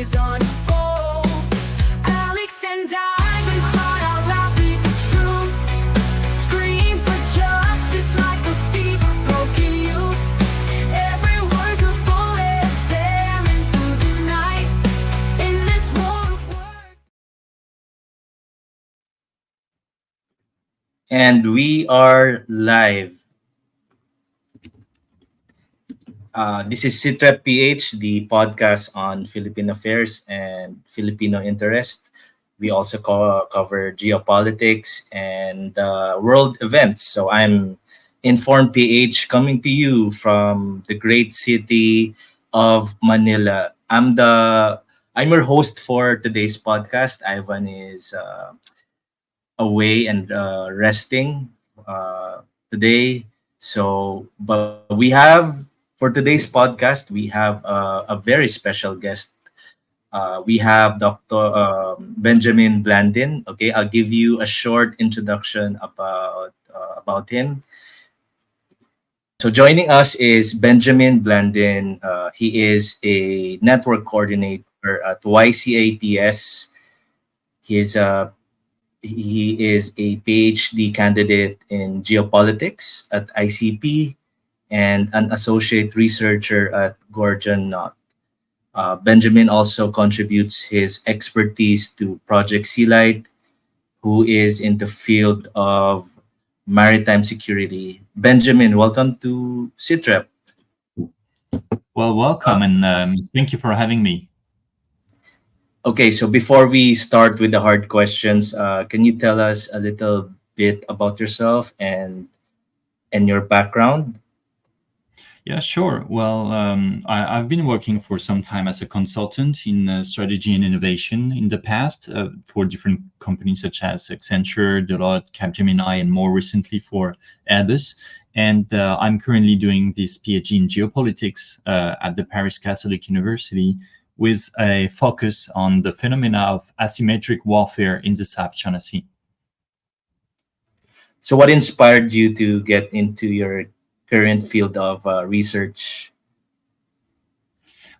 stories unfold. Alex and I've been caught out loud, beat the truth. Scream for justice like a fever, broken youth. Every word's a bullet tearing through the night. In this war of words. And we are live. This is SITREP PH, the podcast on Philippine affairs and Filipino interest. We also cover geopolitics and world events. So I'm Informed PH coming to you from the great city of Manila. I'm your host for today's podcast. Ivan is away and resting today. So, but we have for today's podcast, we have a very special guest. We have Dr. Benjamin Blandin. Okay, I'll give you a short introduction about him. So joining us is Benjamin Blandin. He is a network coordinator at YCAPS. He is a He is a PhD candidate in geopolitics at ICP and an associate researcher at Gordian Knot. Benjamin also contributes his expertise to Project Sealight, who is in the field of maritime security. Benjamin, welcome to SITREP. Well, welcome, and thank you for having me. Okay, so before we start with the hard questions, can you tell us a little bit about yourself and your background? Yeah, sure. Well, I've been working for some time as a consultant in strategy and innovation in the past for different companies such as Accenture, Deloitte, Capgemini, and more recently for Airbus. And I'm currently doing this PhD in geopolitics at the Paris Catholic University, with a focus on the phenomena of asymmetric warfare in the South China Sea. So, what inspired you to get into your current field of research?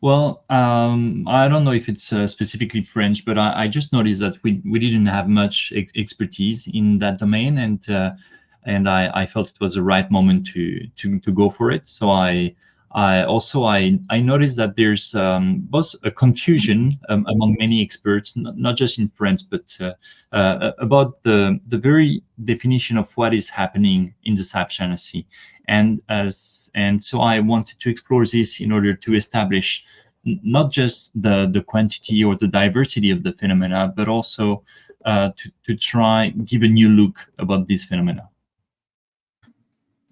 Well, I don't know if it's specifically French, but I just noticed that we didn't have much expertise in that domain, and I felt it was the right moment to go for it. So I noticed that there's both a confusion among many experts, not just in France, but about the very definition of what is happening in the South China Sea, and so I wanted to explore this in order to establish not just the quantity or the diversity of the phenomena, but also to try give a new look about these phenomena.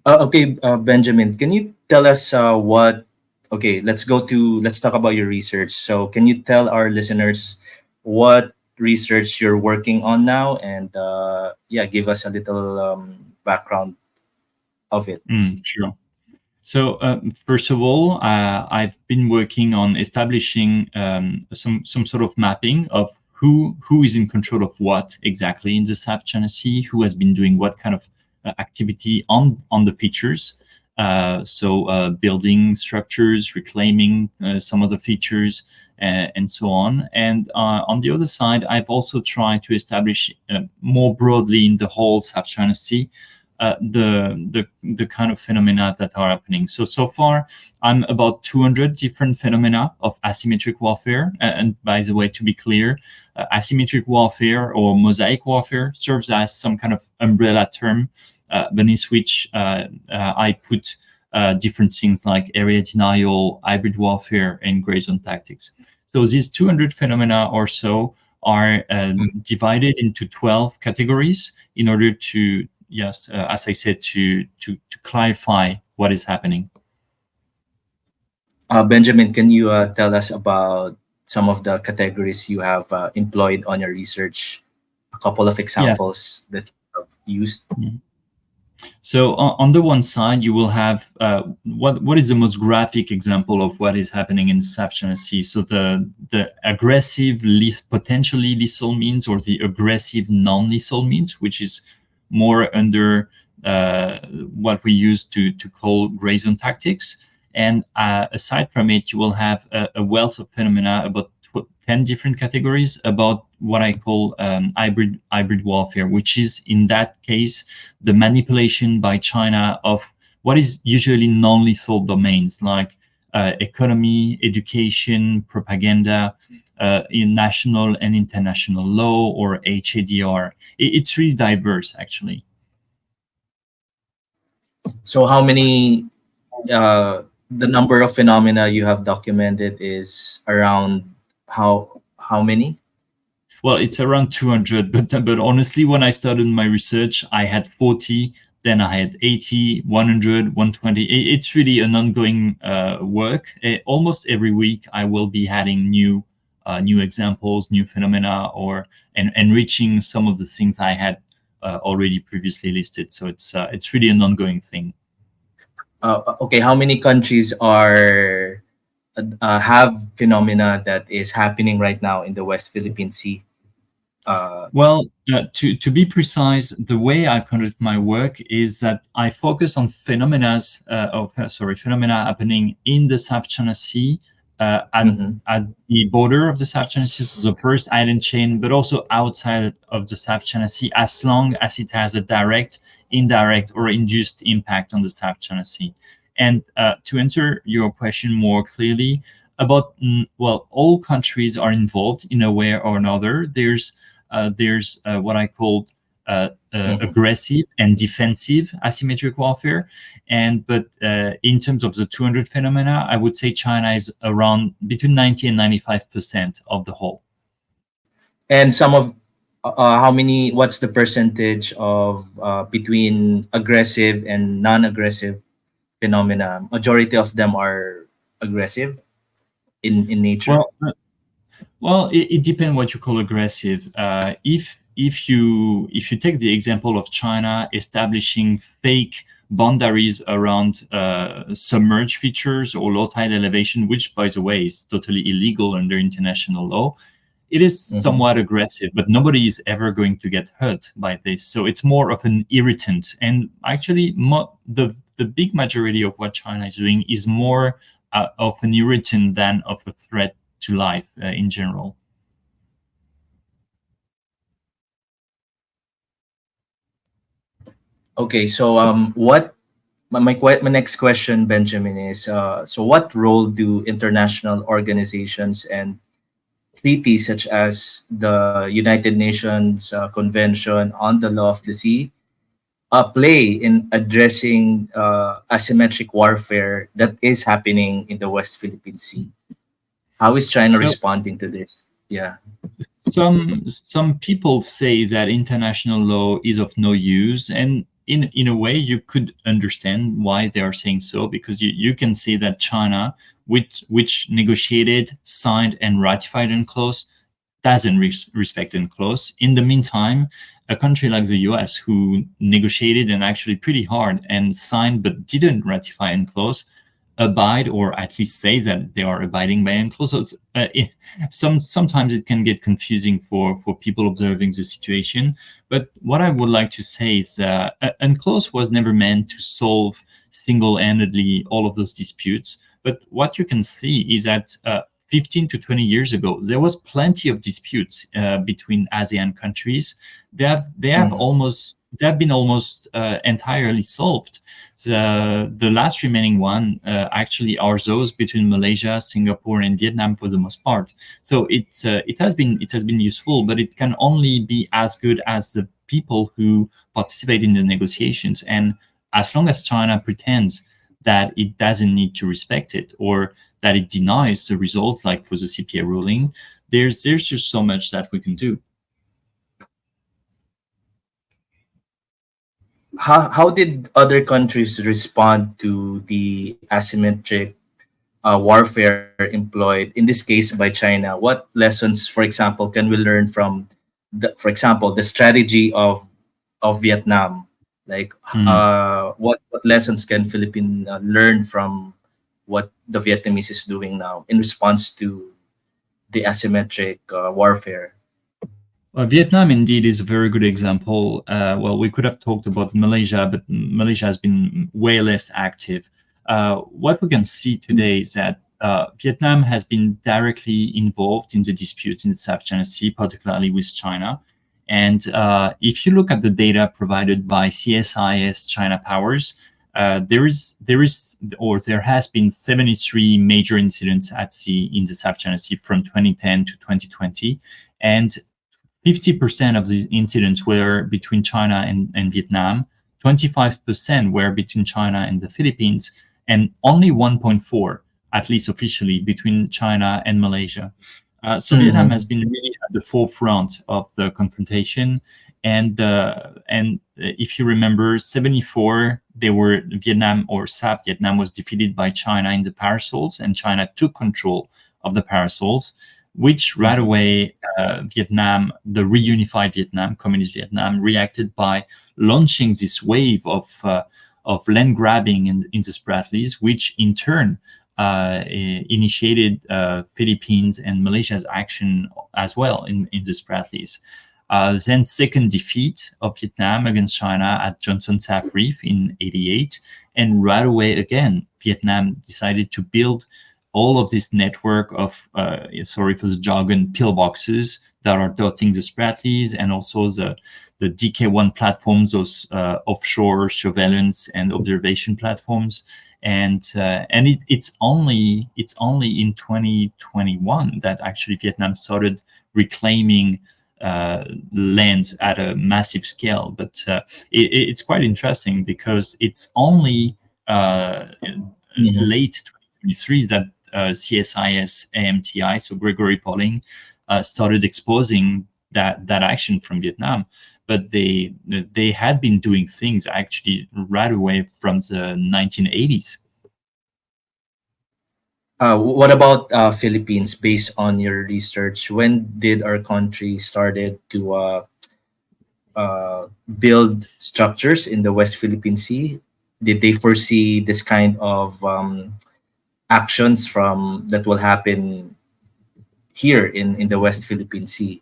Okay, Benjamin, can you tell us what? Okay, let's talk about your research. So, can you tell our listeners what research you're working on now, and yeah, give us a little background of it. Sure. So first of all, I've been working on establishing some sort of mapping of who is in control of what exactly in the South China Sea, who has been doing what kind of activity on the features. Building structures, reclaiming some of the features, and so on. And on the other side, I've also tried to establish more broadly in the whole South China Sea the kind of phenomena that are happening. So far, I'm about 200 different phenomena of asymmetric warfare. And by the way, to be clear, asymmetric warfare or mosaic warfare serves as some kind of umbrella term beneath which I put different things like area denial, hybrid warfare, and gray zone tactics. So these 200 phenomena or so are divided into 12 categories in order to, yes, as I said, to clarify what is happening. Benjamin, can you tell us about some of the categories you have employed on your research? A couple of examples that you have used. Mm-hmm. So on the one side, you will have what is the most graphic example of what is happening in the South China Sea. So the aggressive, potentially lethal means, or the aggressive non-lethal means, which is more under what we used to call gray zone tactics. And aside from it, you will have a wealth of phenomena, about 10 different categories about what I call hybrid warfare, which is in that case the manipulation by China of what is usually non-lethal domains like economy, education, propaganda, in national and international law, or HADR. It's really diverse, actually. So how many the number of phenomena you have documented is around how many? Well, it's around 200, but honestly, when I started my research, I had 40, then I had 80, 100, 120. It's really an ongoing work. Almost every week, I will be adding new examples, new phenomena, or and enriching some of the things I had already previously listed. So it's really an ongoing thing. Okay, how many countries are have phenomena that is happening right now in the West Philippine Sea? Uh, Well, to be precise, the way I conduct my work is that I focus on phenomena happening in the South China Sea, mhm. at the border of the South China Sea, so the first island chain, but also outside of the South China Sea, as long as it has a direct, indirect, or induced impact on the South China Sea. And to answer your question more clearly, about well, all countries are involved in a way or another. There's what I call Mhm. aggressive and defensive asymmetric warfare. And but in terms of the 200 phenomena, I would say China is around between 90 and 95% of the whole. And some of how many? What's the percentage of between aggressive and non-aggressive phenomena? Majority of them are aggressive in nature. Well, it depends what you call aggressive. If you take the example of China establishing fake boundaries around submerged features or low tide elevation, which by the way is totally illegal under international law, it is Mhm. somewhat aggressive, but nobody is ever going to get hurt by this. So it's more of an irritant. And actually, the big majority of what China is doing is more of an irritant than of a threat to life in general. Okay, so my next question, Benjamin, is so what role do international organizations and treaties such as the United Nations Convention on the Law of the Sea play in addressing asymmetric warfare that is happening in the West Philippine Sea? How is China So responding to this? Yeah. some people say that international law is of no use, and in a way you could understand why they are saying so, because you can see that China, which negotiated, signed, and ratified UNCLOS, doesn't respect UNCLOS. In the meantime, a country like the US, who negotiated and actually pretty hard and signed but didn't ratify UNCLOS, abide, or at least say that they are abiding by UNCLOS. So sometimes it can get confusing for people observing the situation. But what I would like to say is UNCLOS was never meant to solve single-handedly all of those disputes. But what you can see is that 15 to 20 years ago, there was plenty of disputes between ASEAN countries. Mhm. They have been almost entirely solved. The last remaining one actually are those between Malaysia, Singapore, and Vietnam for the most part. So it has been useful, but it can only be as good as the people who participate in the negotiations. And as long as China pretends that it doesn't need to respect it, or that it denies the results, like for the CPA ruling, there's just so much that we can do. How did other countries respond to the asymmetric warfare employed in this case by China? What lessons, for example, can we learn from for example, the strategy of Vietnam? Like, Mhm. what lessons can Philippines learn from what the Vietnamese is doing now in response to the asymmetric warfare? Vietnam indeed is a very good example. Well, we could have talked about Malaysia, but Malaysia has been way less active. What we can see today is that Vietnam has been directly involved in the disputes in the South China Sea, particularly with China. And if you look at the data provided by CSIS China Powers, there has been 73 major incidents at sea in the South China Sea from 2010 to 2020, and 50% of these incidents were between China and Vietnam, 25% were between China and the Philippines, and only 1.4, at least officially, between China and Malaysia. So Vietnam has been really at the forefront of the confrontation. And if you remember, 74, Vietnam or South Vietnam was defeated by China in the parasols, and China took control of the parasols, which right away Vietnam, the reunified Vietnam, communist Vietnam, reacted by launching this wave of land grabbing in the Spratlys, which in turn initiated Philippines and Malaysia's action as well in the Spratlys. Then second defeat of Vietnam against China at Johnson Sap Reef in '88, and right away again Vietnam decided to build all of this network of, sorry for the jargon, pillboxes that are dotting the Spratlys, and also the DK1 platforms, those offshore surveillance and observation platforms. And it's only in 2021 that actually Vietnam started reclaiming land at a massive scale. But it's quite interesting because it's only late 2023 that CSIS AMTI, so Gregory Polling, started exposing that action from Vietnam. But they had been doing things actually right away from the 1980s. What about Philippines? Based on your research, when did our country started to build structures in the West Philippine Sea? Did they foresee this kind of actions that will happen here in the West Philippine Sea?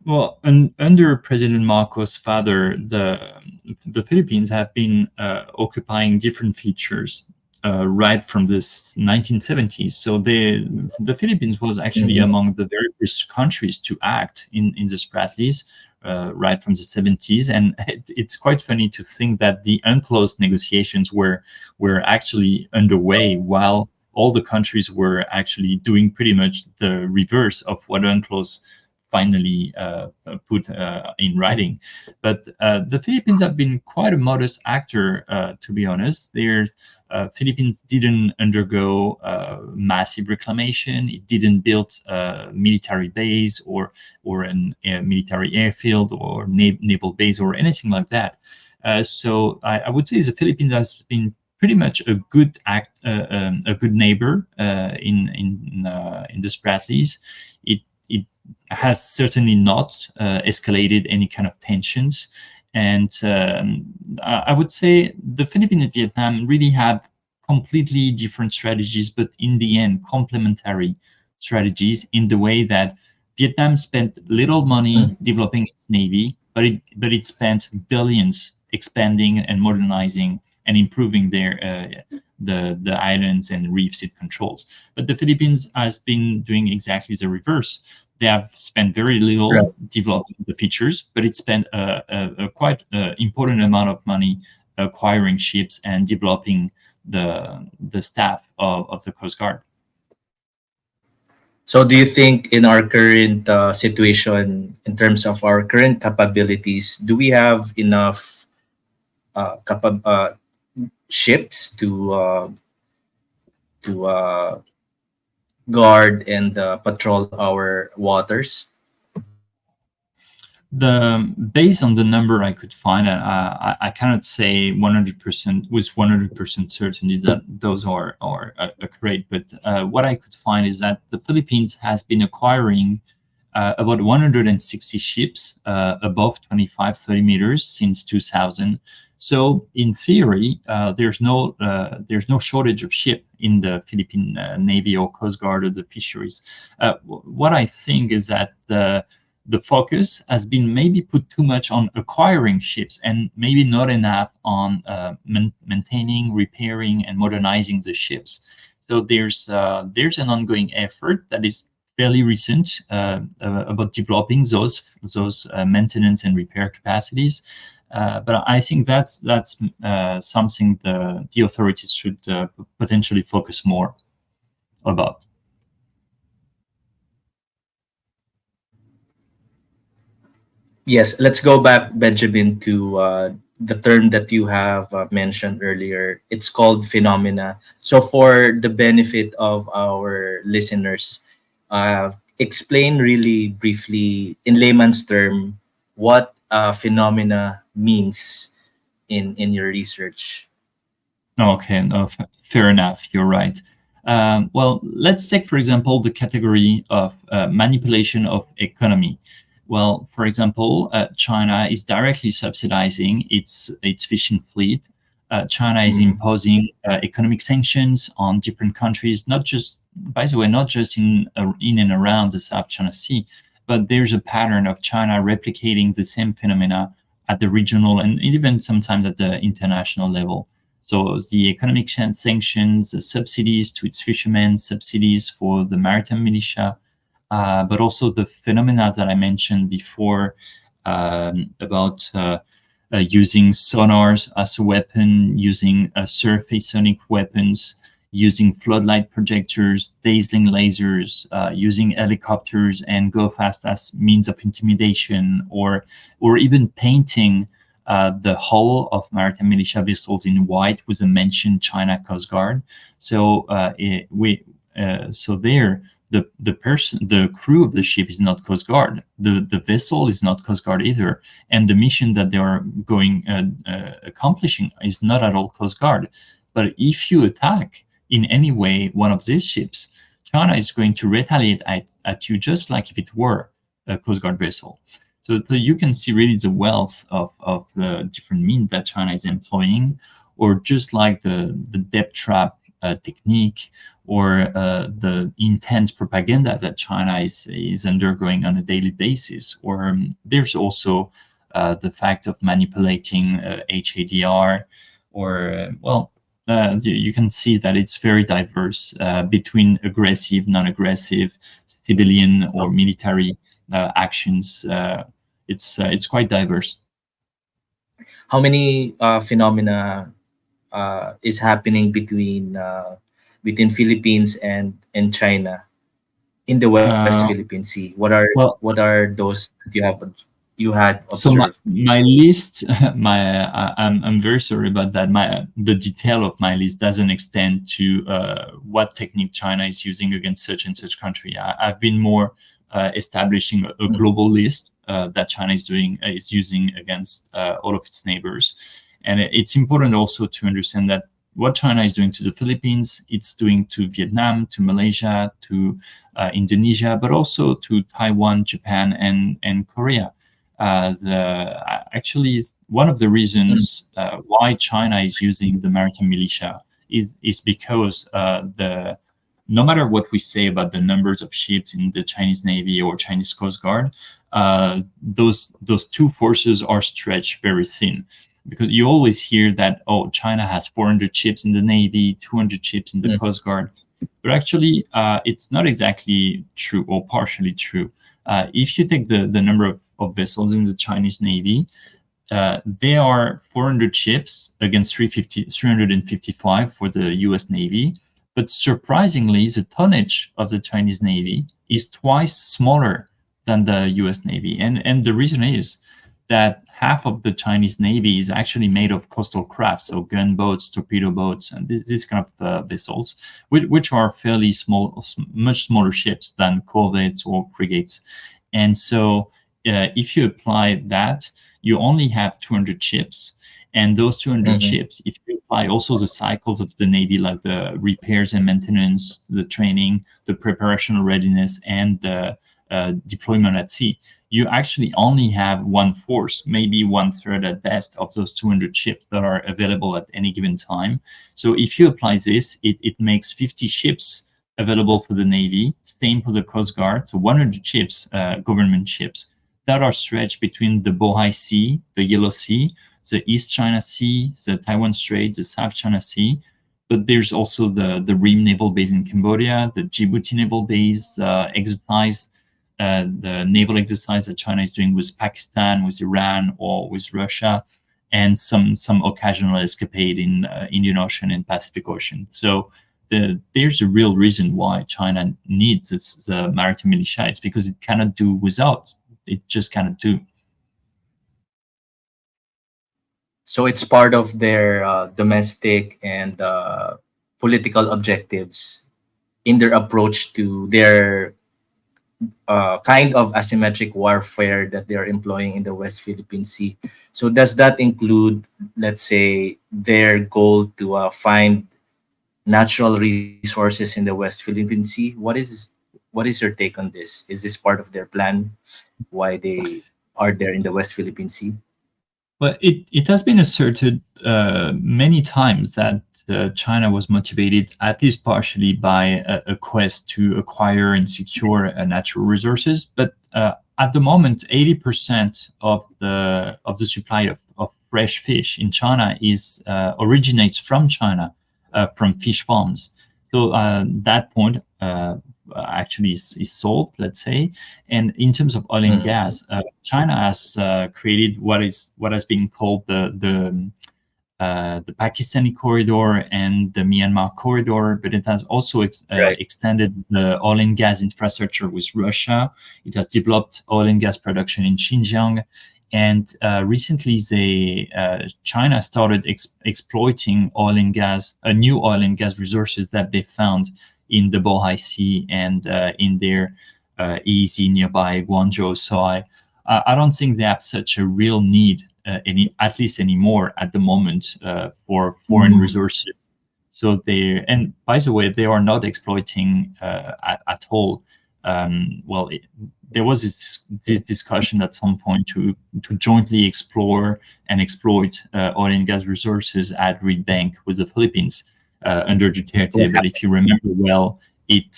Well, under President Marcos' father, the Philippines have been occupying different features right from the 1970s. So the Philippines was actually among the very first countries to act in the Spratlys right from the 70s. And it's quite funny to think that the UNCLOS negotiations were actually underway while all the countries were actually doing pretty much the reverse of what UNCLOS finally put in writing. But the Philippines have been quite a modest actor, to be honest. Philippines didn't undergo massive reclamation. It didn't build a military base or a military airfield or naval base or anything like that. So I would say the Philippines has been pretty much a good neighbor in the Spratlys. It has certainly not escalated any kind of tensions. And I would say the Philippines and Vietnam really have completely different strategies, but in the end, complementary strategies in the way that Vietnam spent little money developing its navy, but it spent billions expanding and modernizing and improving the islands and reefs it controls. But the Philippines has been doing exactly the reverse. They have spent very little developing the features, but it spent a quite important amount of money acquiring ships and developing the staff of the Coast Guard. So do you think in our current situation, in terms of our current capabilities, do we have enough ships to guard and patrol our waters? Based on the number I could find, I cannot say 100% with 100% certainty that those are accurate. But what I could find is that the Philippines has been acquiring about 160 ships above 25-30 meters since 2000. So in theory, there's no shortage of ship in the Philippine Navy or Coast Guard or the fisheries. What I think is that the focus has been maybe put too much on acquiring ships and maybe not enough on maintaining, repairing, and modernizing the ships. So there's an ongoing effort that is fairly recent about developing those maintenance and repair capacities. But I think that's something the authorities should potentially focus more about. Yes, let's go back, Benjamin, to the term that you have mentioned earlier. It's called phenomena. So, for the benefit of our listeners, explain really briefly, in layman's term, what phenomena means in your research. Okay, no, fair enough. You're right. Well, let's take, for example, the category of manipulation of economy. Well, for example, China is directly subsidizing its fishing fleet. China is Mm. imposing economic sanctions on different countries, not just, by the way, not just in and around the South China Sea, but there's a pattern of China replicating the same phenomena at the regional and even sometimes at the international level. So the economic sanctions, the subsidies to its fishermen, subsidies for the maritime militia, but also the phenomena that I mentioned before about using sonars as a weapon, using surface sonic weapons, using floodlight projectors, dazzling lasers, using helicopters and go fast as means of intimidation, or even painting the hull of maritime militia vessels in white with the mentioned China Coast Guard. So so there, the crew of the ship is not Coast Guard. The vessel is not Coast Guard either, and the mission that they are going accomplishing is not at all Coast Guard. But if you attack in any way one of these ships, China is going to retaliate at you just like if it were a Coast Guard vessel. So you can see really the wealth of the different means that China is employing, or just like the depth trap technique, or the intense propaganda that China is undergoing on a daily basis. Or there's also the fact of manipulating HADR, or you can see that it's very diverse between aggressive, non-aggressive, civilian or military actions. It's quite diverse. How many phenomena is happening between Philippines and China in the West Uh, Philippine Sea? well, What are those that you had so observed? my list, I'm very sorry about that. The detail of my list doesn't extend to what technique China is using against such and such country. I've been more establishing a Mhm. global list that China is using against all of its neighbors, and it's important also to understand that what China is doing to the Philippines, it's doing to Vietnam, to Malaysia, to Indonesia, but also to Taiwan, Japan, and Korea. Actually, one of the Mm. reasons why China is using the maritime militia is because the no matter what we say about the numbers of ships in the Chinese Navy or Chinese Coast Guard, those two forces are stretched very thin. Because you always hear that, oh, China has 400 ships in the Navy, 200 ships in the Mm. Coast Guard, but actually it's not exactly true, or partially true. If you take the number of vessels in the Chinese Navy, there are 400 ships against 355 for the US Navy. But surprisingly, the tonnage of the Chinese Navy is twice smaller than the US Navy. And the reason is that half of the Chinese Navy is actually made of coastal craft, so gunboats, torpedo boats, and this kind of vessels, which are fairly small, much smaller ships than corvettes or frigates. And so if you apply that, you only have 200 ships. And those 200 Mhm. ships, if you apply also the cycles of the Navy, like the repairs and maintenance, the training, the preparational readiness, and the deployment at sea, you actually only have one fourth, maybe one third at best, of those 200 ships that are available at any given time. So if you apply this, it makes 50 ships available for the Navy, same for the Coast Guard, so 100 ships, government ships, that are stretched between the Bohai Sea, the Yellow Sea, the East China Sea, the Taiwan Strait, the South China Sea, but there's also the Ream naval base in Cambodia, the Djibouti naval base exercise, the naval exercise that China is doing with Pakistan, with Iran, or with Russia, and some occasional escapade in Indian Ocean and Pacific Ocean. So there's a real reason why China needs the maritime militia. It's because it cannot do without. It just cannot do. So it's part of their domestic and political objectives in their approach to their kind of asymmetric warfare that they are employing in the West Philippine Sea. So does that include, let's say, their goal to find natural resources in the West Philippine Sea? What is your take on this? Is this part of their plan? Why they are there in the West Philippine Sea? Well, it has been asserted many times that China was motivated, at least partially, by a quest to acquire and secure natural resources. But at the moment, 80% of the supply of fresh fish in China originates from China, from fish farms. So that point actually is solved, let's say. And in terms of oil and gas, China has created what has been called the Pakistani corridor and the Myanmar corridor, but it has also extended the oil and gas infrastructure with Russia. It has developed oil and gas production in Xinjiang. And recently, China started exploiting new oil and gas resources that they found in the Bohai Sea and in their EEZ nearby Guangzhou. So I don't think they have such a real need, at least anymore at the moment, for foreign resources. So and by the way, they are not exploiting at all. There was this discussion at some point to jointly explore and exploit oil and gas resources at Reed Bank with the Philippines under Duterte. But if you remember well, it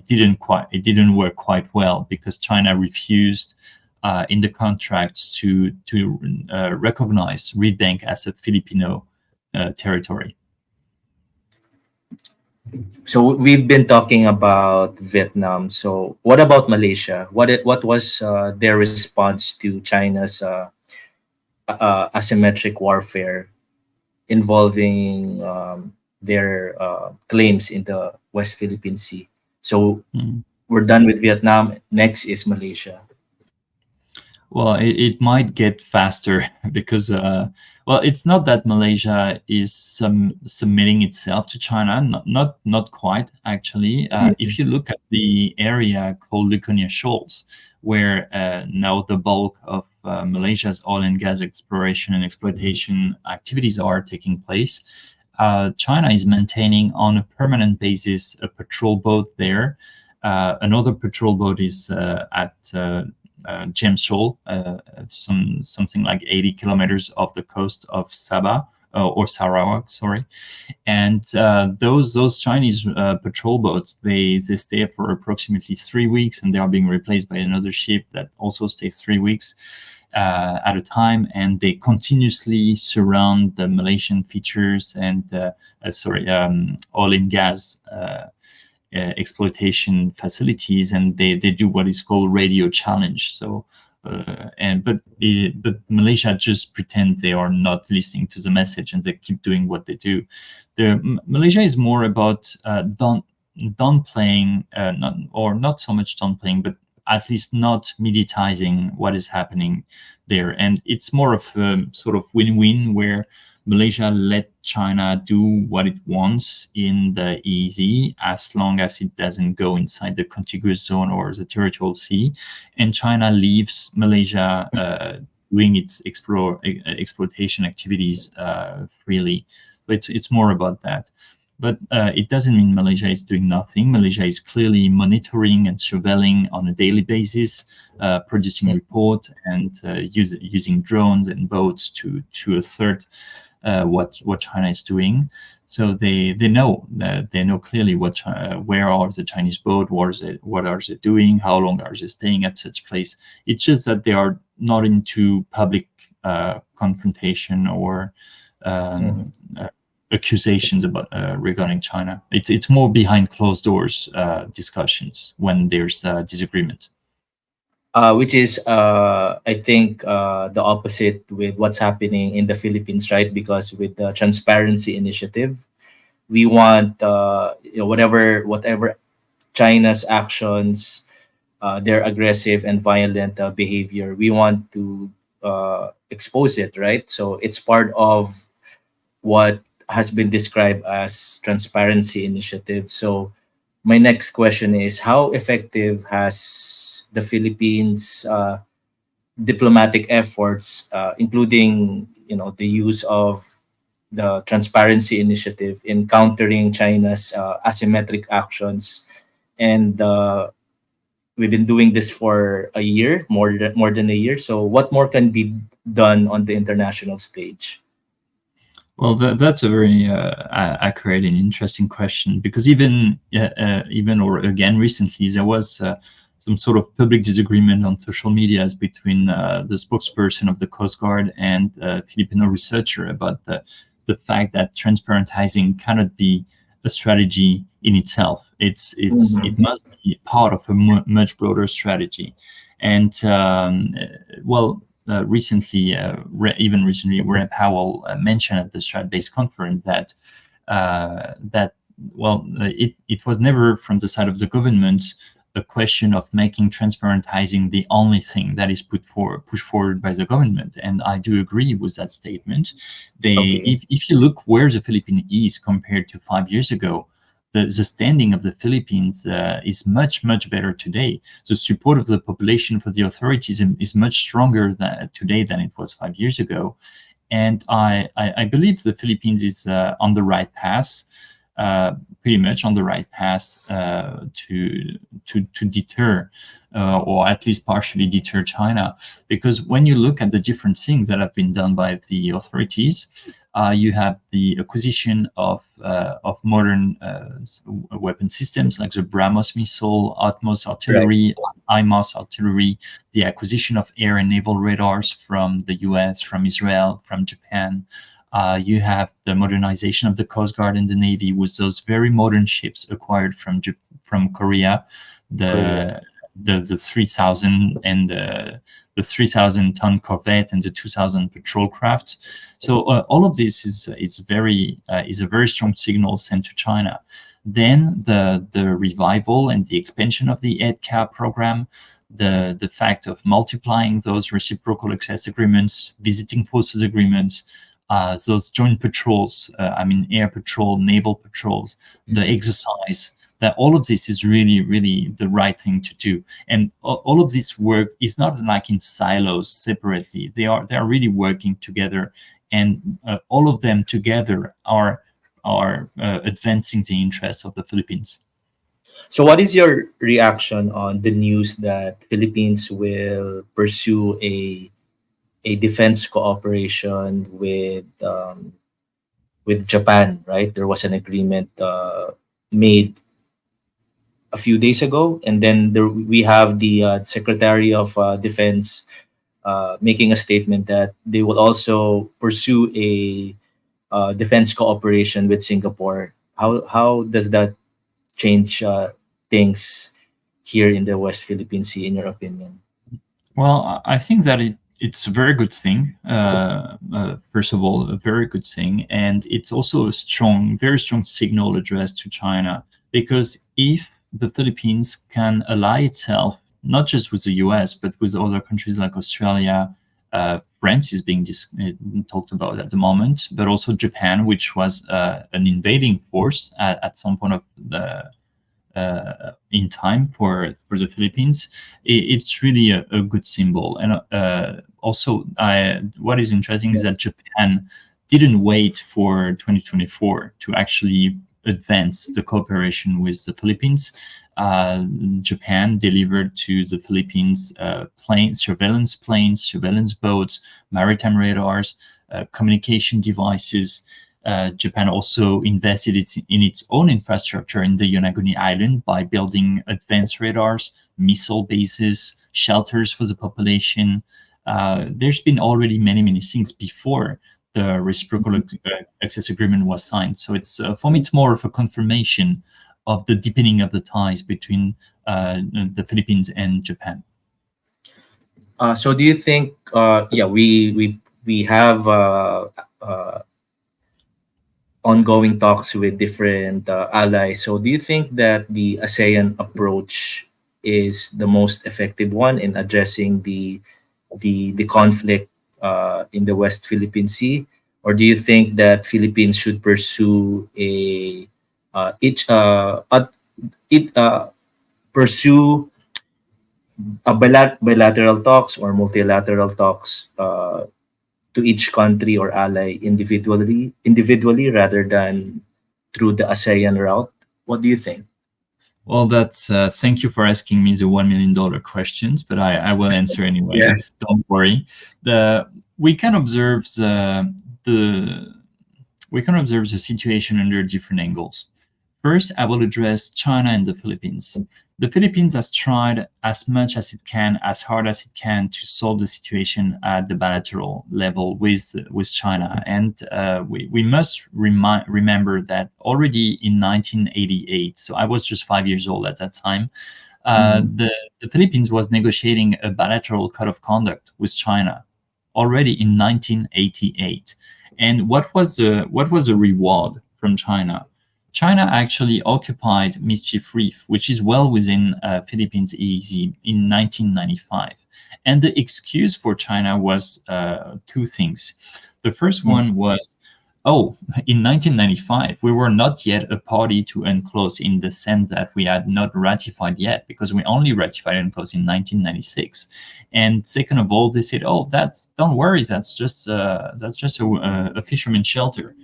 didn't work quite well because China refused in the contracts to recognize Reed Bank as a Filipino territory. So we've been talking about Vietnam. So what about Malaysia? What was their response to China's asymmetric warfare involving their claims in the West Philippine Sea? So we're done with Vietnam. Next is Malaysia. Well, it might get faster because, it's not that Malaysia is submitting itself to China. Not quite, actually. If you look at the area called Luconia Shoals, where now the bulk of Malaysia's oil and gas exploration and exploitation activities are taking place, China is maintaining on a permanent basis a patrol boat there. Another patrol boat is at James Shoal, something like 80 kilometers off the coast of Sabah or Sarawak, sorry. And those Chinese patrol boats, they stay for approximately 3 weeks, and they are being replaced by another ship that also stays 3 weeks at a time, and they continuously surround the Malaysian features and oil and gas exploitation facilities, and they do what is called radio challenge. So but Malaysia just pretend they are not listening to the message and they keep doing what they do. Malaysia is more about downplaying, not so much downplaying, but at least not mediatizing what is happening there. And it's more of a sort of win-win where Malaysia let China do what it wants in the EEZ as long as it doesn't go inside the contiguous zone or the territorial sea, and China leaves Malaysia doing its exploitation activities freely. So it's more about that. But it doesn't mean Malaysia is doing nothing. Malaysia is clearly monitoring and surveilling on a daily basis, producing report and using drones and boats to assert what China is doing. So they know clearly where are the Chinese boat, what are they doing, how long are they staying at such place. It's just that they are not into public confrontation or accusations about regarding China. It's more behind closed doors discussions when there's disagreement. Which is, I think, the opposite with what's happening in the Philippines, right? Because with the transparency initiative, we want, whatever China's actions, their aggressive and violent behavior, we want to expose it, right? So it's part of what has been described as transparency initiative. So my next question is, how effective has the Philippines diplomatic efforts, including the use of the transparency initiative in countering China's asymmetric actions? And we've been doing this for a year, more than a year. So what more can be done on the international stage? Well, that's a very accurate and interesting question, because even or again recently there was some sort of public disagreement on social medias between the spokesperson of the Coast Guard and a Filipino researcher about the fact that transparentizing cannot be a strategy in itself. It must be part of a much broader strategy, and even recently, Ray Powell mentioned at the Strat-based conference that it was never from the side of the government a question of making transparentizing the only thing that is pushed forward by the government. And I do agree with that statement. Okay. If you look where the Philippines is compared to 5 years ago, the standing of the Philippines is much, much better today. The support of the population for the authorities is much stronger today than it was 5 years ago. And I believe the Philippines is on the right path, pretty much on the right path to deter, or at least partially deter China. Because when you look at the different things that have been done by the authorities, you have the acquisition of modern weapon systems like the BrahMos missile, Atmos Right. artillery, IMOS artillery, the acquisition of air and naval radars from the US, from Israel, from Japan. You have the modernization of the Coast Guard and the Navy with those very modern ships acquired from Korea, Korea. the 3,000 and the 3,000-ton corvette and the 2,000 patrol craft. So all of this is a very strong signal sent to China. Then the revival and the expansion of the EDCA program, the fact of multiplying those reciprocal access agreements, visiting forces agreements, those joint patrols, air patrol, naval patrols, the exercise, that all of this is really, really the right thing to do. And all of this work is not like in silos separately. They are really working together, and all of them together are advancing the interests of the Philippines. So what is your reaction on the news that Philippines will pursue a defense cooperation with Japan, right? There was an agreement made a few days ago, and then we have the Secretary of Defense making a statement that they will also pursue a defense cooperation with Singapore. How does that change things here in the West Philippine Sea, in your opinion? Well, I think that it's a very good thing. First of all, a very good thing, and it's also a very strong signal addressed to China. Because if the Philippines can ally itself not just with the US but with other countries like Australia, France is being talked about at the moment, but also Japan, which was an invading force at some point of the in time for the Philippines. It's really a good symbol. And also, what is interesting is that Japan didn't wait for 2024 to actually advance the cooperation with the Philippines. Japan delivered to the Philippines surveillance planes, surveillance boats, maritime radars, communication devices. Japan also invested in its own infrastructure in the Yonaguni Island by building advanced radars, missile bases, shelters for the population. There's been already many things before the reciprocal access agreement was signed. So it's for me, it's more of a confirmation of the deepening of the ties between the Philippines and Japan. So do you think, yeah, we have ongoing talks with different allies. So do you think that the ASEAN approach is the most effective one in addressing the conflict in the West Philippine Sea, or do you think that Philippines should pursue a each it pursue a bilateral talks or multilateral talks to each country or ally individually rather than through the ASEAN route? What do you think? Well, that's thank you for asking me the $1 million questions, but I will answer anyway. Yeah. Don't worry. The we can observe the we can observe the situation under different angles. First, I will address China and the Philippines. The Philippines has tried as much as it can, as hard as it can, to solve the situation at the bilateral level with China. And we must remember that already in 1988, so I was just 5 years old at that time, the Philippines was negotiating a bilateral code of conduct with China already in 1988. And what was the reward from China? China actually occupied Mischief Reef, which is well within Philippines EEZ, in 1995. And the excuse for China was two things. The first one was, oh, in 1995, we were not yet a party to UNCLOS in the sense that we had not ratified yet, because we only ratified UNCLOS in 1996. And second of all, they said, oh, don't worry, that's just a fisherman's shelter.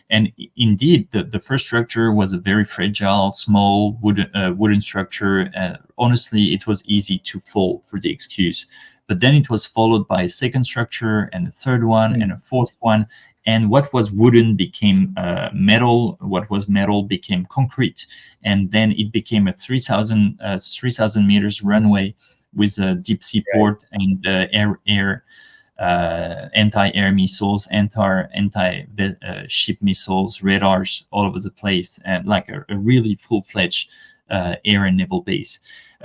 And indeed, the first structure was a very fragile, small wooden structure. Honestly, it was easy to fall for the excuse. But then it was followed by a second structure and a third one and a fourth one. And what was wooden became metal. What was metal became concrete. And then it became a 3,000 meters runway with a deep sea port and anti-air missiles, anti-ship missiles, radars all over the place, and like a really full-fledged air and naval base.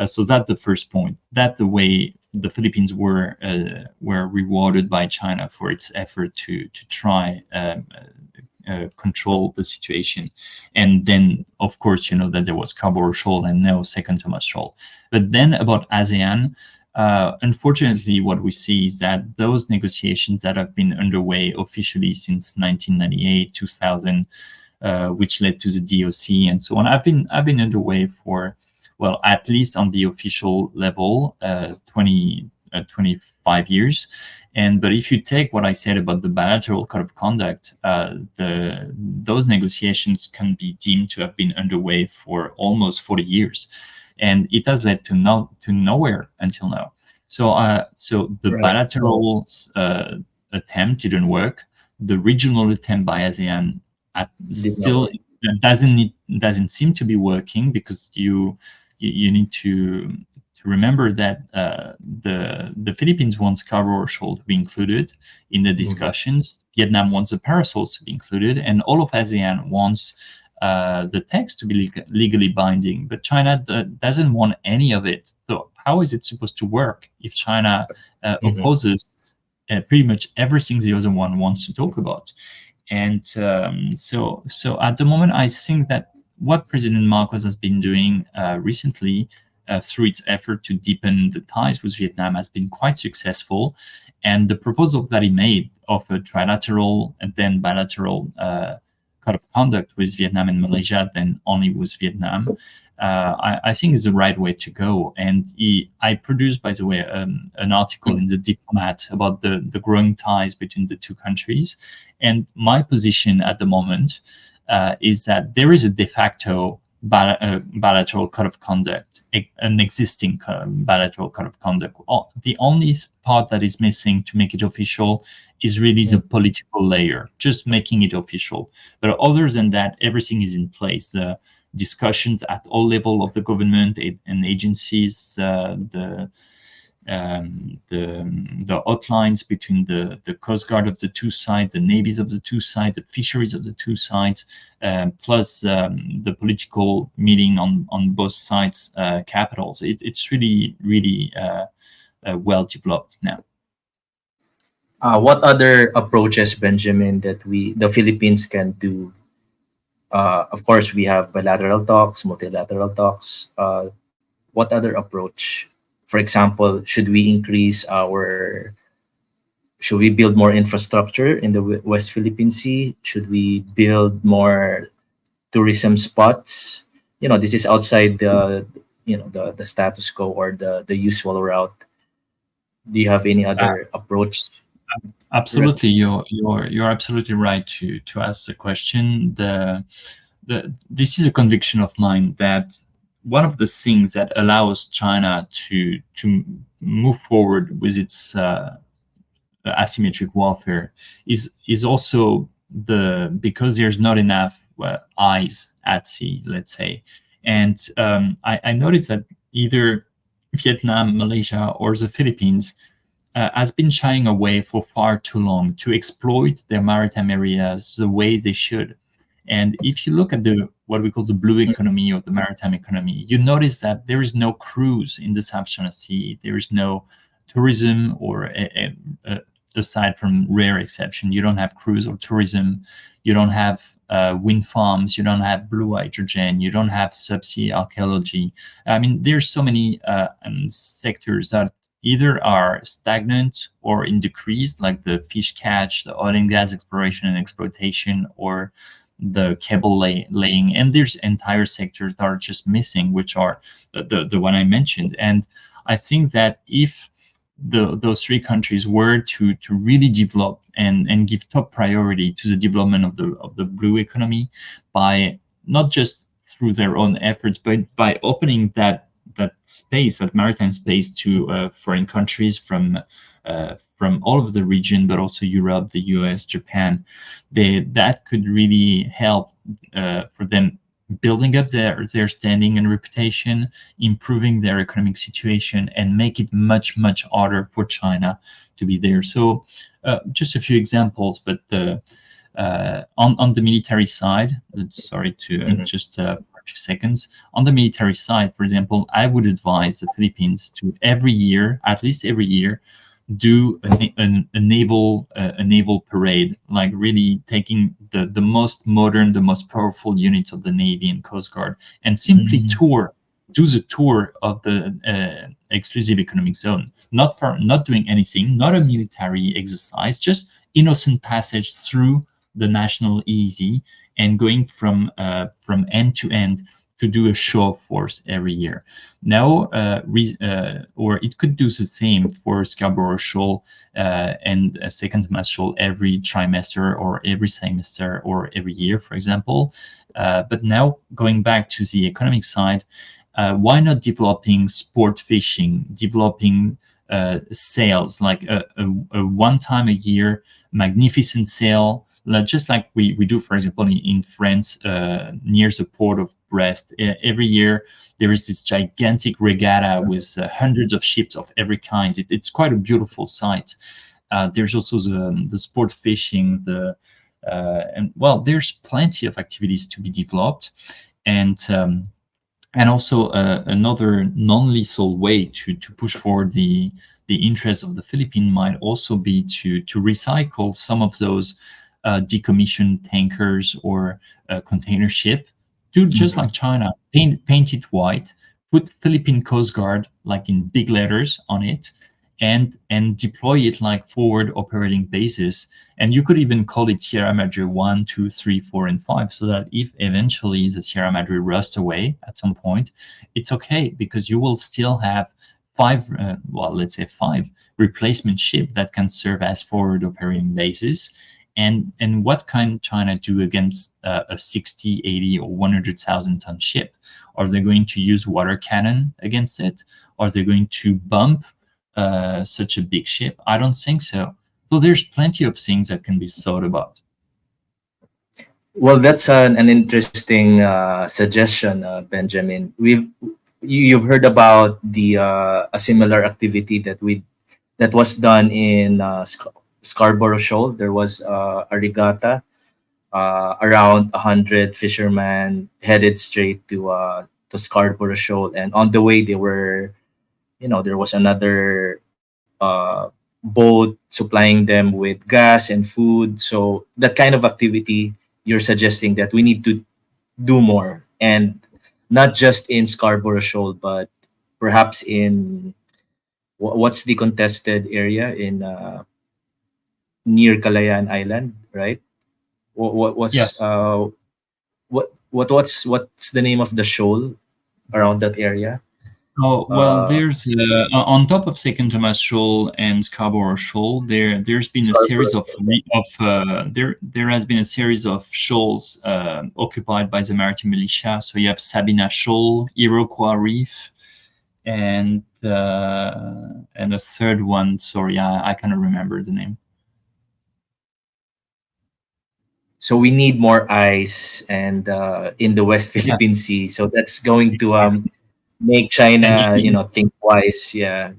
So that's the first point. That's the way the Philippines were rewarded by China for its effort to try control the situation. And then, of course, you know that there was Scarborough Shoal and now Second Thomas Shoal. But then about ASEAN, unfortunately, what we see is that those negotiations that have been underway officially since 1998, 2000, which led to the DOC and so on, have been underway for, well, at least on the official level, 25 years. But if you take what I said about the bilateral code of conduct, those negotiations can be deemed to have been underway for almost 40 years. And it has led to nowhere until now. So the bilateral attempt didn't work. The regional attempt by ASEAN still doesn't seem to be working, because you need to remember that the Philippines wants Scarborough Shoal to be included in the discussions. Vietnam wants the parasols to be included, and all of ASEAN wants the text to be legally binding, but China doesn't want any of it. So how is it supposed to work if China opposes pretty much everything the other one wants to talk about? And so at the moment, I think that what President Marcos has been doing recently through its effort to deepen the ties with Vietnam has been quite successful. And the proposal that he made of a trilateral and then bilateral code of conduct with Vietnam and Malaysia, then only with Vietnam, I think is the right way to go. And I produced, by the way, an article in the Diplomat about the growing ties between the two countries. And my position at the moment is that there is a de facto bilateral code of conduct, an existing bilateral code of conduct. The only part that is missing to make it official is really the political layer, just making it official. But other than that, everything is in place. The discussions at all levels of the government and agencies, the outlines between the coast guard of the two sides, the navies of the two sides, the fisheries of the two sides, plus the political meeting on both sides capitals. It's really well developed now. What other approaches, Benjamin, that the Philippines can do? Of course, we have bilateral talks, multilateral talks. What other approach? For example, should we build more infrastructure in the West Philippine Sea? Should we build more tourism spots? This is outside the status quo or the usual route. Do you have any other approach? Absolutely, you're absolutely right to ask the question. This is a conviction of mine that one of the things that allows China to move forward with its asymmetric warfare is also because there's not enough eyes at sea, let's say. And I noticed that either Vietnam, Malaysia, or the Philippines has been shying away for far too long to exploit their maritime areas the way they should. And if you look at what we call the blue economy or the maritime economy, you notice that there is no cruise in the South China Sea. There is no tourism, or aside from rare exception, you don't have cruise or tourism. You don't have wind farms. You don't have blue hydrogen. You don't have subsea archaeology. I mean, there's so many sectors that either are stagnant or in decrease, like the fish catch, the oil and gas exploration and exploitation, or the cable laying. And there's entire sectors that are just missing, which are the one I mentioned. And I think that if those three countries were to really develop and give top priority to the development of the blue economy, by not just through their own efforts, but by opening that space, that maritime space, to foreign countries from all over the region, but also Europe, the US, Japan, that could really help for them building up their standing and reputation, improving their economic situation, and make it much harder for China to be there. So just a few examples, but on the military side, sorry to just for a few seconds, on the military side, for example, I would advise the Philippines to at least every year, do a naval parade, like really taking the most modern, the most powerful units of the Navy and Coast Guard, and simply do the tour of the exclusive economic zone, not doing anything, not a military exercise, just innocent passage through the national EEZ, and going from end to end to do a show of force every year. Now, or it could do the same for Scarborough Shoal and a second mass shoal every trimester or every semester or every year, for example. But now, going back to the economic side, why not developing sport fishing, developing sails, like a one time a year magnificent sail, just like we do, for example, in France, near the port of Brest. Every year there is this gigantic regatta with hundreds of ships of every kind. It's quite a beautiful sight. There's also the sport fishing, and well, there's plenty of activities to be developed, and also another non-lethal way to push forward the interests of the Philippines might also be to recycle some of those decommissioned tankers or container ship. Do just like China, paint it white, put Philippine Coast Guard like in big letters on it, and deploy it like forward operating bases. And you could even call it Sierra Madre 1, 2, 3, 4, and 5, so that if eventually the Sierra Madre rusts away at some point, it's okay, because you will still have let's say five replacement ship that can serve as forward operating bases. And what can China do against a 60, 80, or 100,000 ton ship? Are they going to use water cannon against it? Are they going to bump such a big ship? I don't think so. So there's plenty of things that can be thought about. Well, that's an interesting suggestion, Benjamin. you've heard about the a similar activity that was done in Scarborough Shoal. There was a regatta. Around 100 fishermen headed straight to Scarborough Shoal, and on the way they were, there was another boat supplying them with gas and food. So that kind of activity, you're suggesting that we need to do more, and not just in Scarborough Shoal, but perhaps in what's the contested area in near Calayan Island, right? What was Yes. what's the name of the shoal around that area? Oh, well, Uh, there's on top of Second Thomas Shoal and Scarborough Shoal, there's been a Scarborough series of Shoal. there has been a series of shoals occupied by the maritime militia. So you have Sabina Shoal, Iroquois Reef, and a third one. Sorry, I cannot remember the name. So we need more ice and in the West Yes, Philippine Sea. So that's going to exactly. make And China, think twice, yeah,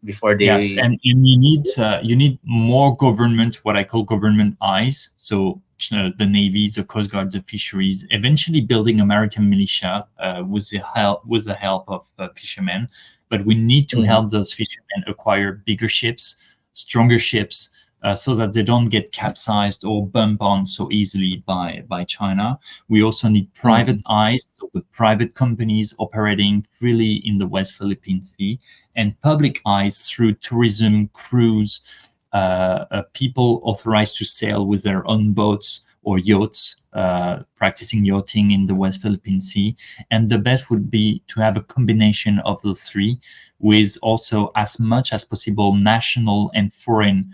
before yes, they. and you need more government, what I call government eyes. So the navy, the coast guard, the fisheries, eventually building a maritime militia with the help of fishermen. But we need to Mhm. help those fishermen acquire bigger ships, stronger ships, so that they don't get capsized or bumped on so easily by China. We also need private Mhm. eyes, so the private companies operating freely in the West Philippine Sea, and public eyes through tourism, cruise, people authorized to sail with their own boats or yachts, practicing yachting in the West Philippine Sea. And the best would be to have a combination of the three, with also as much as possible national and foreign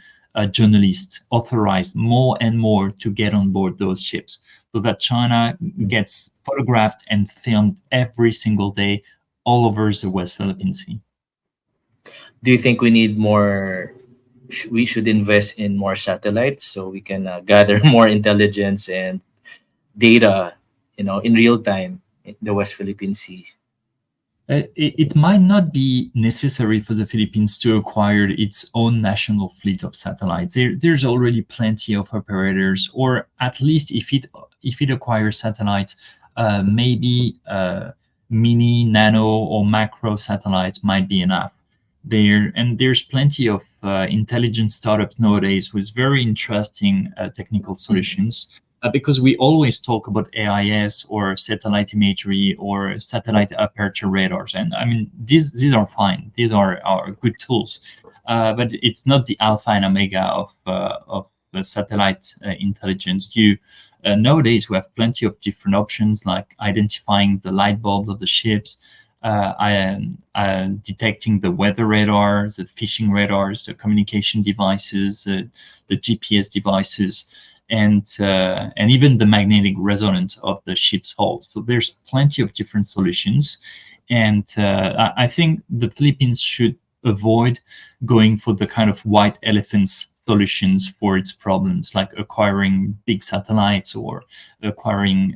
journalists authorized more and more to get on board those ships, so that China gets photographed and filmed every single day all over the West Philippine Sea. Do you think we need more? We should invest in more satellites so we can gather more intelligence and data, in real time in the West Philippine Sea. It might not be necessary for the Philippines to acquire its own national fleet of satellites. There's already plenty of operators, or at least if it acquires satellites, maybe mini, nano, or macro satellites might be enough. There's plenty of intelligent startups nowadays with very interesting technical Mhm. solutions, because we always talk about AIS or satellite imagery or satellite aperture radars, and I mean these are fine. These are good tools, but it's not the alpha and omega of the satellite intelligence. You Nowadays we have plenty of different options, like identifying the light bulbs of the ships, detecting the weather radars, the fishing radars, the communication devices, the GPS devices, and even the magnetic resonance of the ship's hull. So there's plenty of different solutions, and I think the Philippines should avoid going for the kind of white elephants solutions for its problems, like acquiring big satellites or acquiring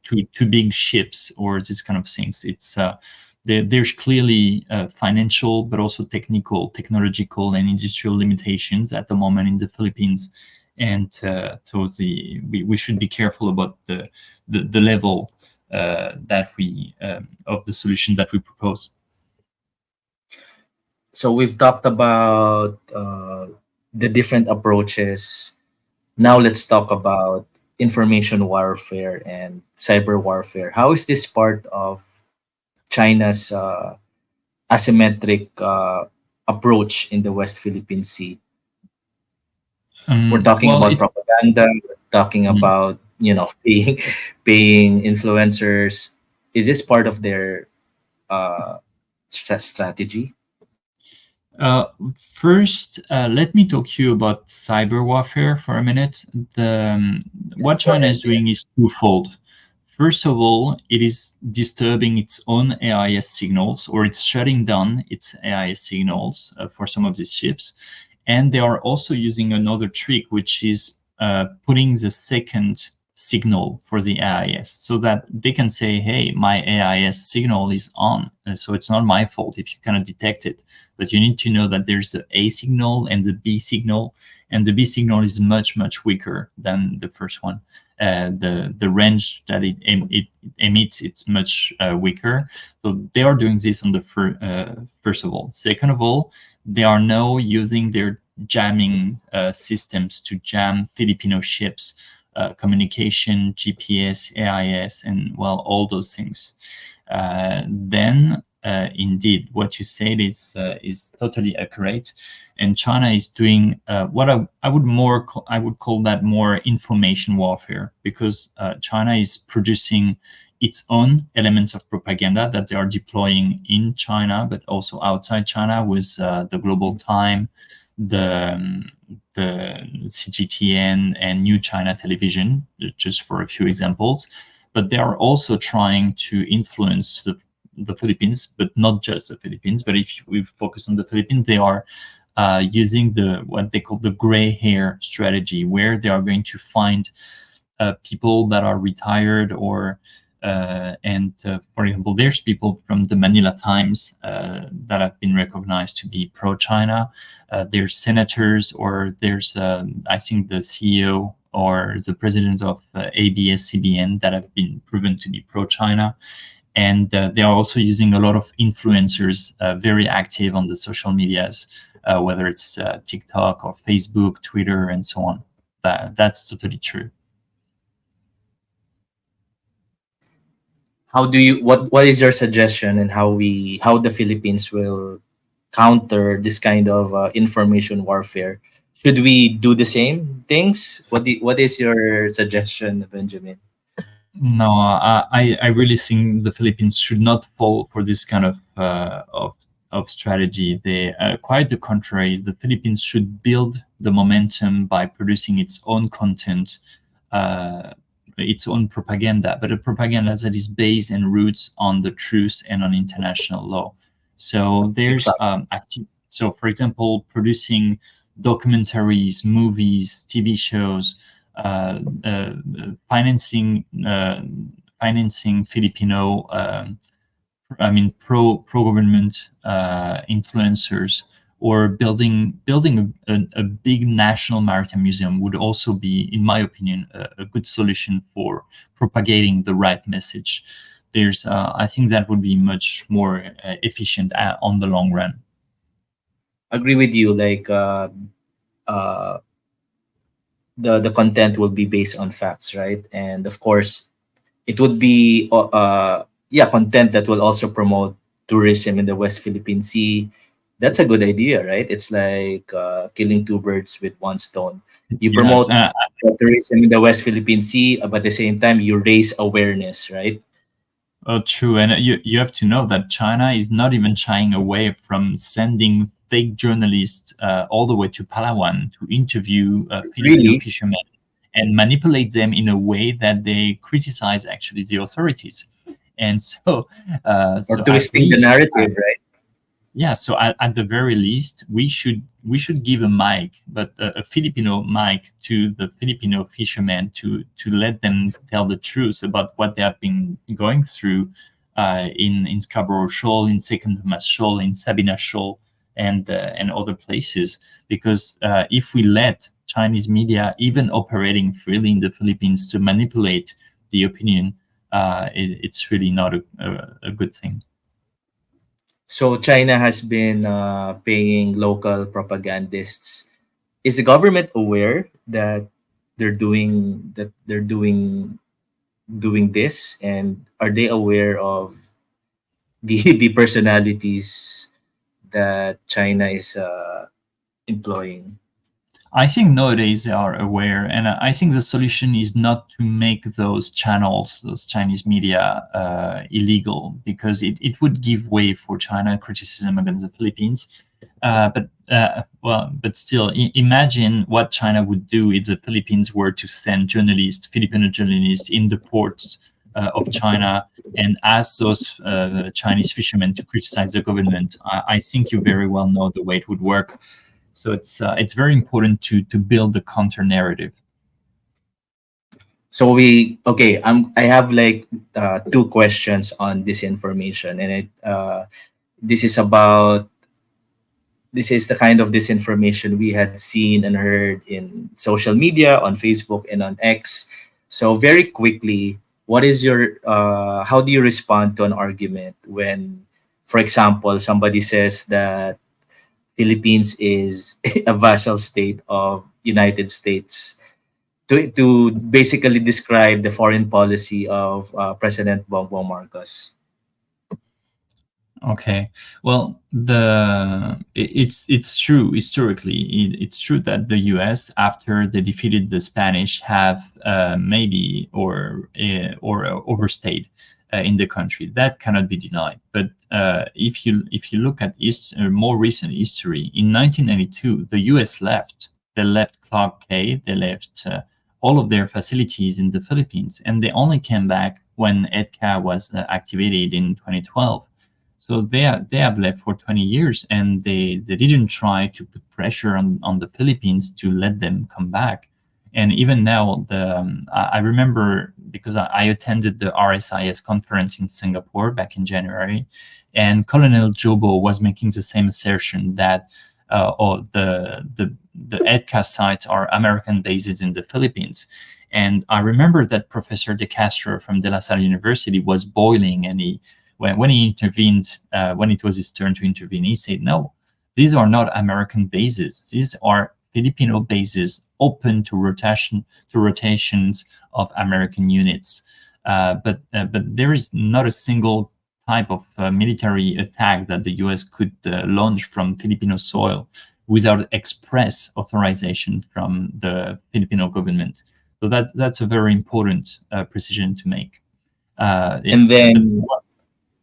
too big ships or this kind of things. There's clearly financial, but also technological, and industrial limitations at the moment in the Philippines, and so we should be careful about the level that we of the solution that we propose. So we've talked about the different approaches. Now let's talk about information warfare and cyber warfare. How is this part of China's asymmetric approach in the West Philippine Sea? We're talking Well, about propaganda. We're talking mm, about paying influencers. Is this part of their uh, strategy? uh, first, let me talk to you about cyber warfare for a minute. Yes, What go China is ahead. doing is twofold. First of all, it is disturbing its own AIS signals, or it's shutting down its AIS signals for some of these ships. And they are also using another trick, which is putting the second signal for the AIS, so that they can say, hey, my AIS signal is on, so it's not my fault if you cannot detect it. But you need to know that there's the A signal and the B signal, and the B signal is much weaker than the first one. The range that it emits, it's much weaker. So they are doing this on the first of all. Second of all, they are now using their jamming systems to jam Filipino ships, communication, GPS, AIS, and well, all those things. Then indeed, what you said is totally accurate, and China is doing what I would call that more information warfare, because China is producing its own elements of propaganda that they are deploying in China, but also outside China with the Global Time, the CGTN, and New China Television, just for a few examples. But they are also trying to influence the Philippines, but not just the Philippines. But if we focus on the Philippines, they are using what they call the gray hair strategy, where they are going to find people that are retired, or for example, there's people from the Manila Times that have been recognized to be pro-China. There's senators, or there's I think the CEO or the president of ABS-CBN that have been proven to be pro-China. And they are also using a lot of influencers, very active on the social medias, whether it's TikTok or Facebook, Twitter, and so on. That's totally true. How do you what is your suggestion, and how the Philippines will counter this kind of information warfare? Should we do the same things? What is your suggestion, Benjamin? No, I really think the Philippines should not fall for this kind of strategy. They quite the contrary. The Philippines should build the momentum by producing its own content, its own propaganda, but a propaganda that is based and roots on the truth and on international law. So there's so, for example, producing documentaries, movies, TV shows, financing Filipino, pro government influencers, or building a big national maritime museum would also be, in my opinion, a good solution for propagating the right message. There's I think that would be much more efficient on the long run. Agree with you. Like uh, the content will be based on facts, right? And of course, it would be yeah, content that will also promote tourism in the West Philippine Sea. That's a good idea, right? It's like killing two birds with one stone. You Yes, promote tourism in the West Philippine Sea, but at the same time you raise awareness, right? oh, true. And you have to know that China is not even shying away from sending fake journalists all the way to Palawan to interview Filipino Really, fishermen and manipulate them in a way that they criticize actually the authorities. And so, or so at twisting the least, narrative, right? yeah. So at the very least, we should give a mic, but a Filipino mic to the Filipino fishermen to let them tell the truth about what they have been going through in Scarborough Shoal, in Second Thomas Shoal, in Sabina Shoal, and other places. Because if we let Chinese media, even operating freely in the Philippines, to manipulate the opinion, it's really not a good thing. So China has been paying local propagandists. Is the government aware that they're doing this, and are they aware of the personalities that China is employing? I think nowadays they are aware, and I think the solution is not to make those channels, those Chinese media, illegal, because it would give way for China criticism against the Philippines. But still, imagine what China would do if the Philippines were to send journalists, Filipino journalists, in the ports of China and ask those Chinese fishermen to criticize the government. I think you very well know the way it would work. So it's very important to build the counter narrative. So I have like two questions on disinformation, and this is about this is the kind of disinformation we had seen and heard in social media, on Facebook and on X. So very quickly, what is your how do you respond to an argument when, for example, somebody says that Philippines is a vassal state of United States, to basically describe the foreign policy of President Bongbong Marcos? Okay. Well, it's true historically. It's true that the U.S. after they defeated the Spanish have maybe or overstayed in the country. That cannot be denied. But if you look at more recent history, in 1992, the U.S. left. They left Clark K. They left all of their facilities in the Philippines, and they only came back when EDCA was activated in 2012. So they have left for 20 years, and they didn't try to put pressure on the Philippines to let them come back. And even now, I remember because I attended the RSIS conference in Singapore back in January, and Colonel Jobo was making the same assertion that the EDCA sites are American bases in the Philippines. And I remember that Professor De Castro from De La Salle University was boiling, and when he intervened, when it was his turn to intervene, he said, "No, these are not American bases. These are Filipino bases open to rotations of American units. But there is not a single type of military attack that the U.S. could launch from Filipino soil without express authorization from the Filipino government." So that's a very important precision to make. And then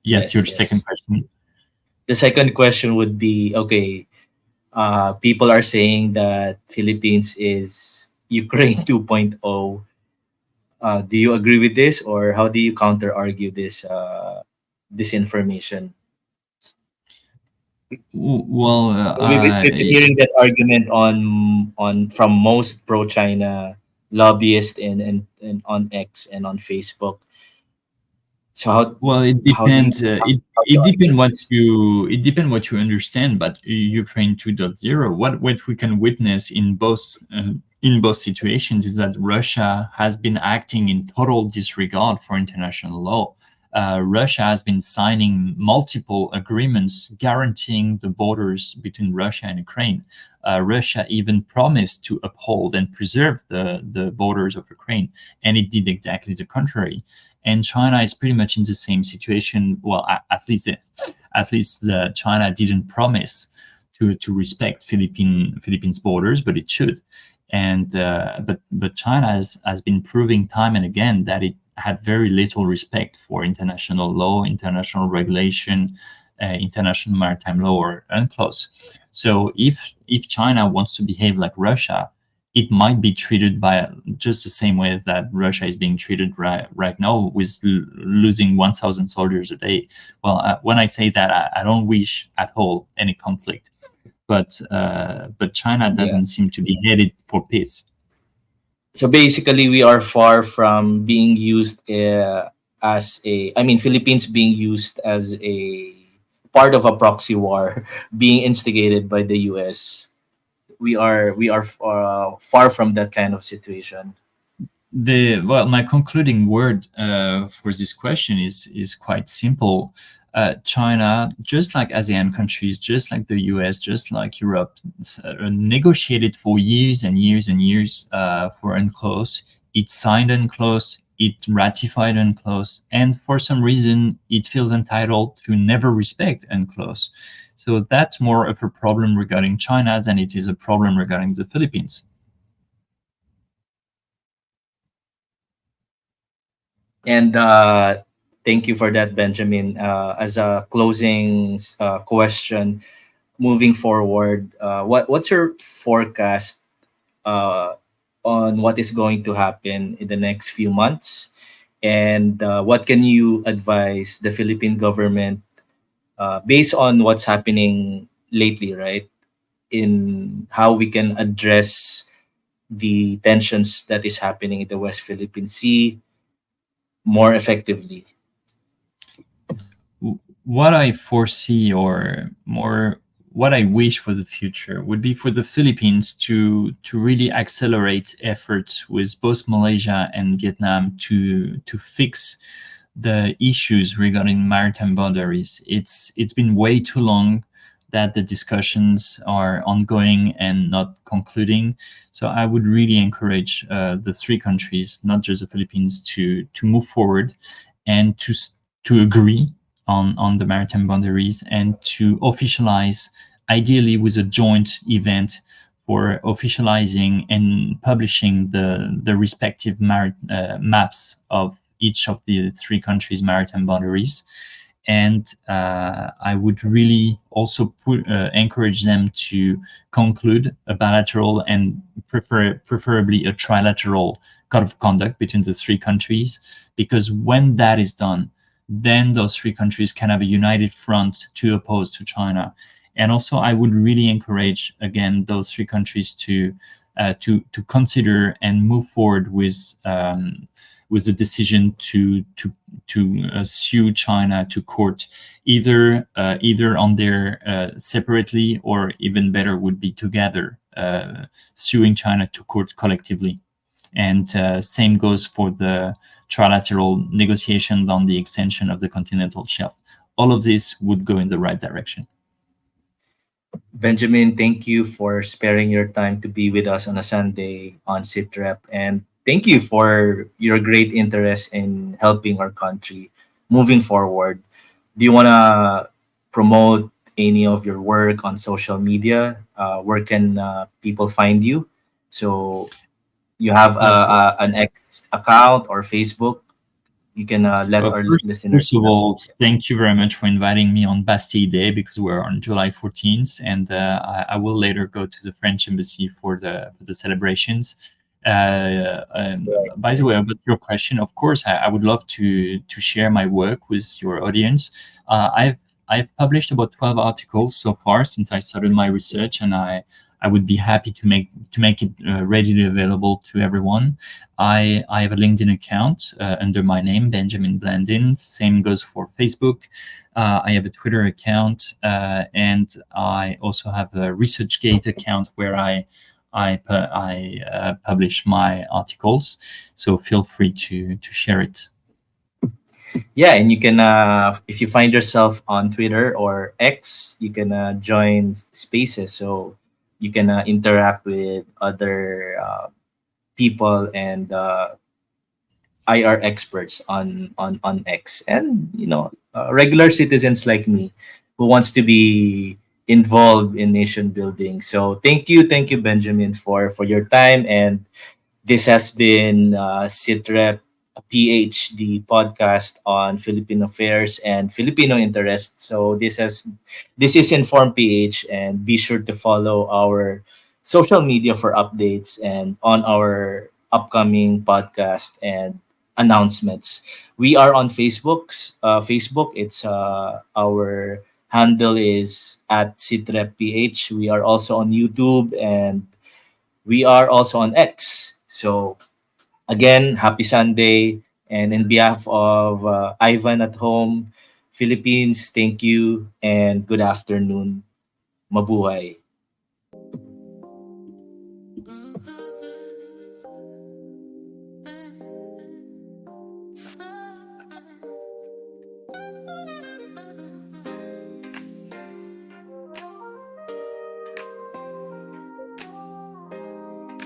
Yes, your yes, second yes. question. The second question would be, okay, people are saying that Philippines is Ukraine 2.0. Do you agree with this, or how do you counter argue this information? Well, We've been hearing that argument on from most pro China lobbyists and on X and on Facebook. So well, it how do you depends. how do you It argue depends what this? you understand. But Ukraine 2.0, what we can witness in both situations is that Russia has been acting in total disregard for international law. Russia has been signing multiple agreements guaranteeing the borders between Russia and Ukraine. Russia even promised to uphold and preserve the borders of Ukraine, and it did exactly the contrary. And China is pretty much in the same situation. Well, China didn't promise to respect Philippines borders, but it should. And but China has been proving time and again that it had very little respect for international law, international regulation, international maritime law, or UNCLOS. So if China wants to behave like Russia, it might be treated by just the same way that Russia is being treated right now, with losing 1,000 soldiers a day. Well, when I say that, I don't wish at all any conflict, but China Yeah. doesn't seem to be headed for peace. So basically, we are far from being used as a. I mean, Philippines being used as a part of a proxy war being instigated by the U.S. We are far from that kind of situation. My concluding word for this question is quite simple. China, just like ASEAN countries, just like the US, just like Europe, negotiated for years and years and years for UNCLOS. It signed UNCLOS, it ratified UNCLOS, and for some reason, it feels entitled to never respect UNCLOS. So that's more of a problem regarding China than it is a problem regarding the Philippines. And thank you for that, Benjamin. As a closing question, moving forward, what's your forecast uh, on what is going to happen in the next few months, and what can you advise the Philippine government based on what's happening lately, right? In how we can address the tensions that is happening in the West Philippine Sea more effectively? What I foresee, or more what I wish for the future, would be for the Philippines to really accelerate efforts with both Malaysia and Vietnam to fix the issues regarding maritime boundaries. It's been way too long that the discussions are ongoing and not concluding. So I would really encourage the three countries, not just the Philippines, to move forward and to agree on the maritime boundaries, and to officialize, ideally with a joint event, for officializing and publishing the respective maps of each of the three countries' maritime boundaries. And I would really also encourage them to conclude a bilateral and preferably a trilateral code of conduct between the three countries, because when that is done, then those three countries can have a united front to oppose to China. And also, I would really encourage again those three countries to consider and move forward with the decision to sue China to court, either on their separately, or even better would be together, suing China to court collectively. And same goes for the trilateral negotiations on the extension of the continental shelf. All of this would go in the right direction. Benjamin, thank you for sparing your time to be with us on a Sunday on SITREP. And thank you for your great interest in helping our country moving forward. Do you want to promote any of your work on social media? Where can people find you? So you have Absolutely. an X account or Facebook. You can let Well, our first listeners of know. all, thank you very much for inviting me on Bastille Day, because we're on July 14th, and I will later go to the French embassy for the celebrations. By the way, about your question, of course, I would love to share my work with your audience. I've published about 12 articles so far since I started my research, and I would be happy to make it readily available to everyone. I have a LinkedIn account under my name, Benjamin Blandin. Same goes for Facebook. I have a Twitter account, and I also have a ResearchGate account where I publish my articles. So feel free to share it. Yeah, and you can if you find yourself on Twitter or X, you can join spaces, so you can interact with other people and IR experts on X, and regular citizens like me who wants to be involved in nation building. So thank you, Benjamin, for your time. And this has been SITREP PH, the podcast on Philippine affairs and Filipino interest. So this is Inform PH, and be sure to follow our social media for updates and on our upcoming podcast and announcements. We are on Facebook. It's our handle is at SITREP PH. We are also on YouTube, and we are also on X. So again, happy Sunday. And in behalf of Ivan at home, Philippines, thank you and good afternoon. Mabuhay.